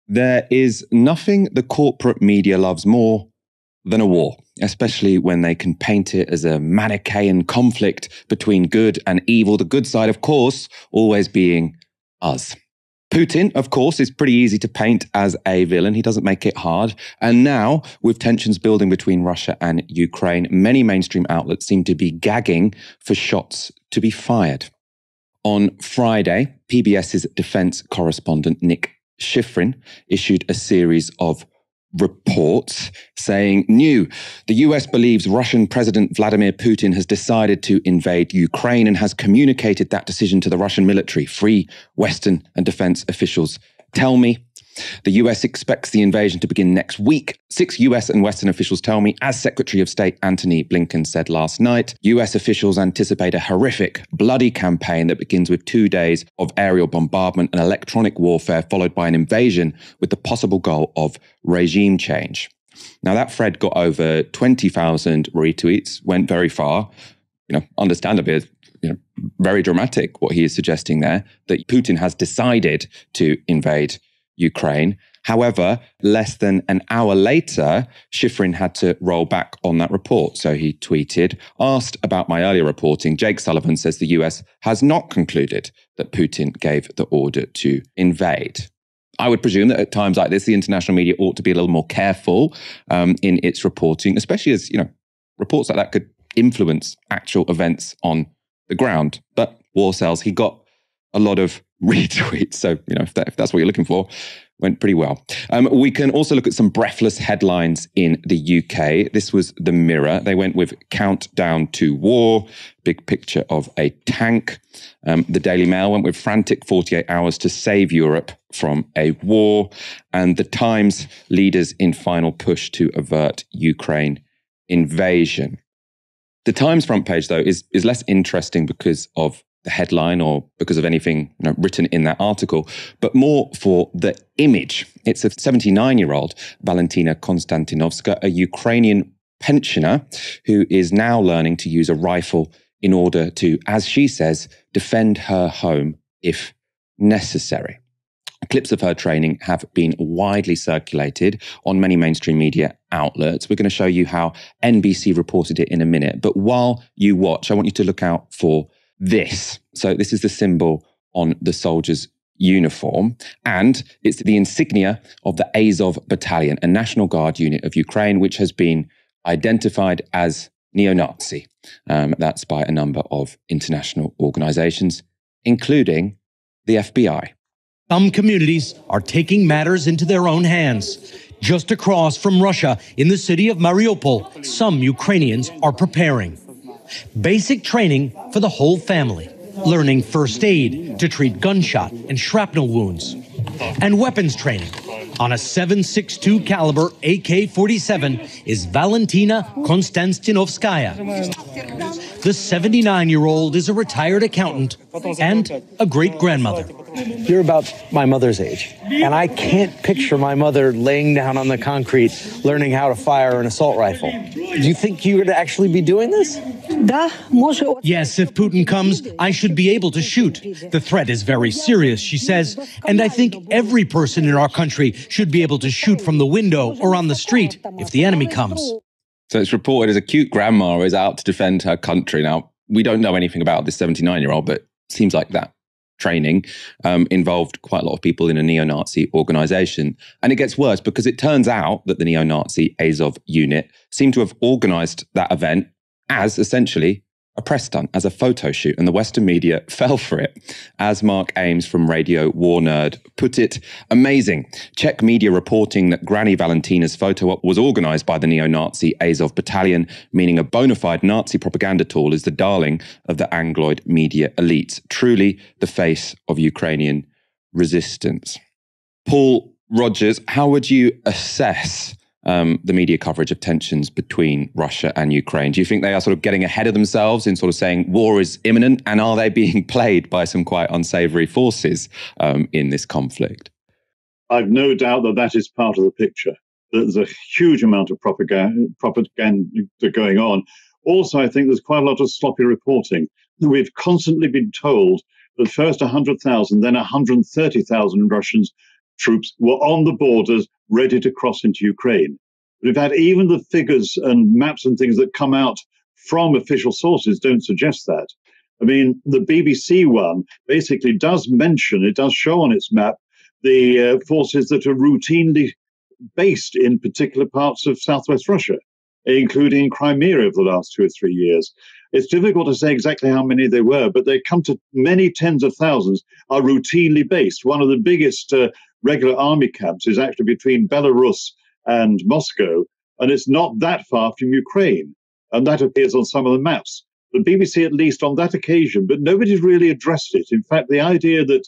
There is nothing the corporate media loves more than a war, especially when they can paint it as a Manichaean conflict between good and evil, the good side, of course, always being us. Putin, of course, is pretty easy to paint as a villain. He doesn't make it hard. And now, with tensions building between Russia and Ukraine, many mainstream outlets seem to be gagging for shots to be fired. On Friday, PBS's defense correspondent Nick Schifrin issued a series of reports saying, new, the US believes Russian President Vladimir Putin has decided to invade Ukraine and has communicated that decision to the Russian military. Free Western and defense officials tell me. The US expects the invasion to begin next week. 6 US and Western officials tell me, as Secretary of State Antony Blinken said last night, US officials anticipate a horrific, bloody campaign that begins with 2 days of aerial bombardment and electronic warfare, followed by an invasion with the possible goal of regime change. Now, that thread got over 20,000 retweets, went very far. Understandably, very dramatic what he is suggesting there, that Putin has decided to invade Ukraine. However, less than an hour later, Schifrin had to roll back on that report. So he tweeted, asked about my earlier reporting, Jake Sullivan says the US has not concluded that Putin gave the order to invade. I would presume that at times like this, the international media ought to be a little more careful in its reporting, especially as, reports like that could influence actual events on the ground. But war sells. He got a lot of retweets. So, if that's what you're looking for, went pretty well. We can also look at some breathless headlines in the UK. This was the Mirror. They went with Countdown to War, big picture of a tank. The Daily Mail went with frantic 48 hours to save Europe from a war. And the Times, leaders in final push to avert Ukraine invasion. The Times front page, though, is less interesting because of the headline or because of anything written in that article, but more for the image. It's a 79-year-old, Valentina Konstantinovska, a Ukrainian pensioner who is now learning to use a rifle in order to, as she says, defend her home if necessary. Clips of her training have been widely circulated on many mainstream media outlets. We're going to show you how NBC reported it in a minute. But while you watch, I want you to look out for this. So this is the symbol on the soldier's uniform, and it's the insignia of the Azov Battalion, a National Guard unit of Ukraine, which has been identified as neo-Nazi. That's by a number of international organizations, including the FBI. Some communities are taking matters into their own hands. Just across from Russia, in the city of Mariupol, some Ukrainians are preparing. Basic training for the whole family, learning first aid to treat gunshot and shrapnel wounds, and weapons training. On a 7.62 caliber AK-47 is Valentina Konstantinovskaya. The 79-year-old is a retired accountant and a great-grandmother. You're about my mother's age, and I can't picture my mother laying down on the concrete learning how to fire an assault rifle. Do you think you would actually be doing this? Yes, if Putin comes, I should be able to shoot. The threat is very serious, she says, and I think every person in our country should be able to shoot from the window or on the street if the enemy comes. So it's reported as a cute grandma is out to defend her country. Now, we don't know anything about this 79-year-old, but it seems like that training involved quite a lot of people in a neo-Nazi organization. And it gets worse because it turns out that the neo-Nazi Azov unit seemed to have organized that event as essentially a press stunt, as a photo shoot, and the Western media fell for it. As Mark Ames from Radio War Nerd put it, amazing. Czech media reporting that Granny Valentina's photo op was organized by the neo-Nazi Azov Battalion, meaning a bona fide Nazi propaganda tool, is the darling of the Angloid media elites. Truly the face of Ukrainian resistance. Paul Rogers, how would you assess the media coverage of tensions between Russia and Ukraine? Do you think they are sort of getting ahead of themselves in sort of saying war is imminent? And are they being played by some quite unsavory forces in this conflict? I've no doubt that that is part of the picture. There's a huge amount of propaganda going on. Also, I think there's quite a lot of sloppy reporting. We've constantly been told that first 100,000, then 130,000 Russians troops were on the borders ready to cross into Ukraine. But in fact, even the figures and maps and things that come out from official sources don't suggest that. I mean, the BBC one basically does mention, it does show on its map, the forces that are routinely based in particular parts of southwest Russia, including Crimea over the last 2 or 3 years. It's difficult to say exactly how many they were, but they come to many tens of thousands, are routinely based. One of the biggest regular army camps is actually between Belarus and Moscow, and it's not that far from Ukraine. And that appears on some of the maps. The BBC, at least on that occasion, but nobody's really addressed it. In fact, the idea that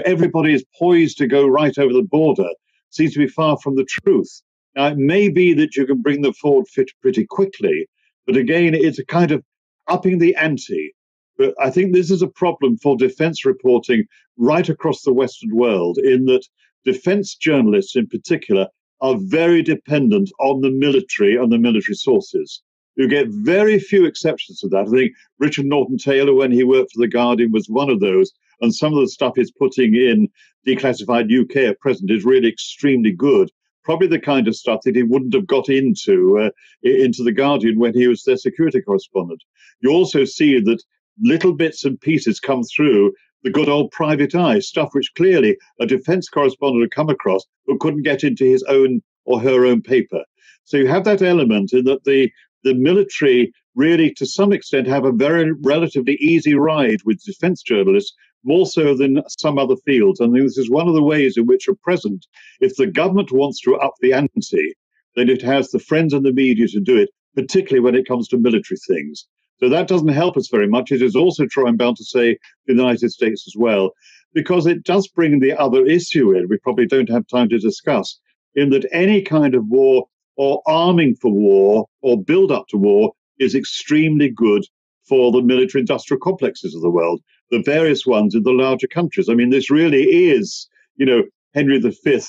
everybody is poised to go right over the border seems to be far from the truth. Now, it may be that you can bring them forward pretty quickly, but again, it's a kind of upping the ante. But I think this is a problem for defense reporting right across the Western world, in that defense journalists in particular are very dependent on the military and the military sources. You get very few exceptions to that. I think Richard Norton-Taylor, when he worked for The Guardian, was one of those. And some of the stuff he's putting in Declassified UK at present is really extremely good. Probably the kind of stuff that he wouldn't have got into The Guardian when he was their security correspondent. You also see that little bits and pieces come through the good old private eye, stuff which clearly a defense correspondent had come across but couldn't get into his own or her own paper. So you have that element in that the military really, to some extent, have a very relatively easy ride with defense journalists, more so than some other fields. And this is one of the ways in which, at present, if the government wants to up the ante, then it has the friends and the media to do it, particularly when it comes to military things. So that doesn't help us very much. It is also true, I'm bound to say, in the United States as well, because it does bring the other issue in, we probably don't have time to discuss, in that any kind of war or arming for war or build up to war is extremely good for the military-industrial complexes of the world, the various ones in the larger countries. I mean, this really is, Henry V,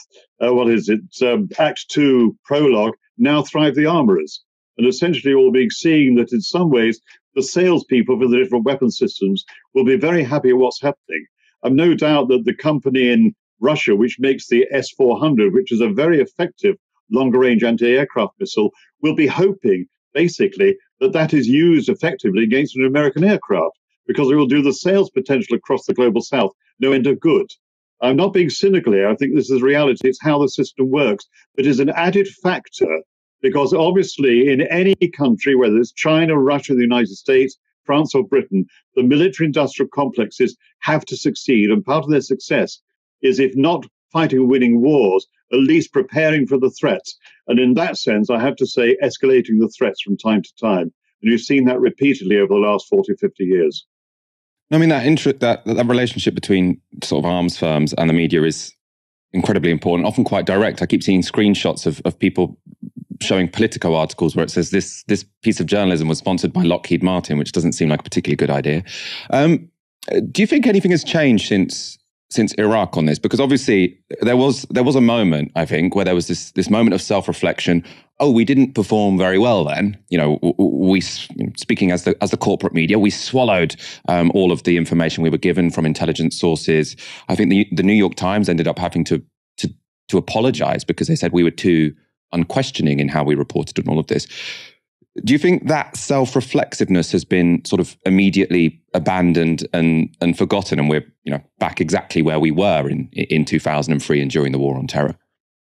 Act 2 prologue, now thrive the armourers. And essentially all being seeing that in some ways the salespeople for the different weapon systems will be very happy at what's happening. I've no doubt that the company in Russia, which makes the S-400, which is a very effective longer-range anti-aircraft missile, will be hoping, basically, that is used effectively against an American aircraft, because it will do the sales potential across the global south no end of good. I'm not being cynical here. I think this is reality. It's how the system works. But it's an added factor, because obviously in any country, whether it's China, Russia, the United States, France or Britain, the military-industrial complexes have to succeed. And part of their success is, if not fighting and winning wars, at least preparing for the threats. And in that sense, I have to say, escalating the threats from time to time. And you've seen that repeatedly over the last 40, 50 years. I mean, that relationship between sort of arms firms and the media is incredibly important, often quite direct. I keep seeing screenshots of people showing Politico articles where it says this piece of journalism was sponsored by Lockheed Martin, which doesn't seem like a particularly good idea. Do you think anything has changed since Iraq on this? Because obviously there was a moment, I think, where there was this moment of self-reflection. Oh, we didn't perform very well then. We speaking as the corporate media, we swallowed all of the information we were given from intelligence sources. I think the New York Times ended up having to apologize because they said we were too unquestioning in how we reported on all of this. Do you think that self-reflexiveness has been sort of immediately abandoned and forgotten, and we're back exactly where we were in 2003 and during the War on Terror?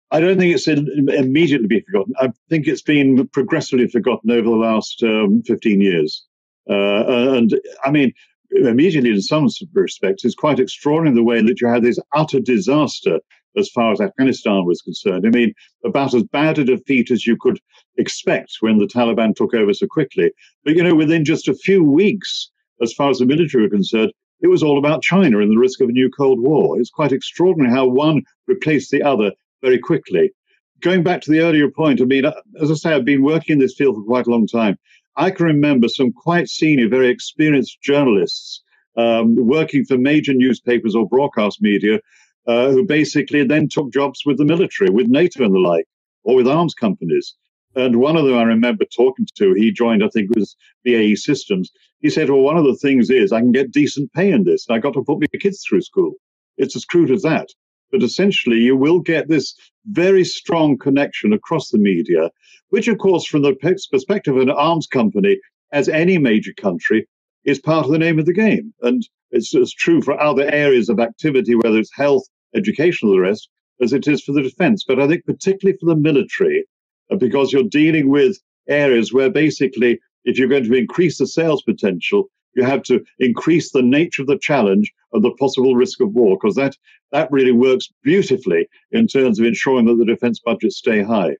I don't think it's immediately been forgotten. I think it's been progressively forgotten over the last 15 years. And I mean, immediately in some respects, it's quite extraordinary the way that you had this utter disaster as far as Afghanistan was concerned. I mean, about as bad a defeat as you could expect when the Taliban took over so quickly. But, within just a few weeks, as far as the military were concerned, it was all about China and the risk of a new Cold War. It's quite extraordinary how one replaced the other very quickly. Going back to the earlier point, I mean, as I say, I've been working in this field for quite a long time. I can remember some quite senior, very experienced journalists working for major newspapers or broadcast media who basically then took jobs with the military, with NATO and the like, or with arms companies. And one of them I remember talking to, he joined, I think it was BAE Systems. He said, well, one of the things is I can get decent pay in this. I got to put my kids through school. It's as crude as that. But essentially, you will get this very strong connection across the media, which, of course, from the perspective of an arms company, as any major country, is part of the name of the game. And it's as true for other areas of activity, whether it's health, education, or the rest, as it is for the defense. But I think particularly for the military, because you're dealing with areas where basically, if you're going to increase the sales potential, you have to increase the nature of the challenge of the possible risk of war, because that really works beautifully in terms of ensuring that the defense budgets stay high.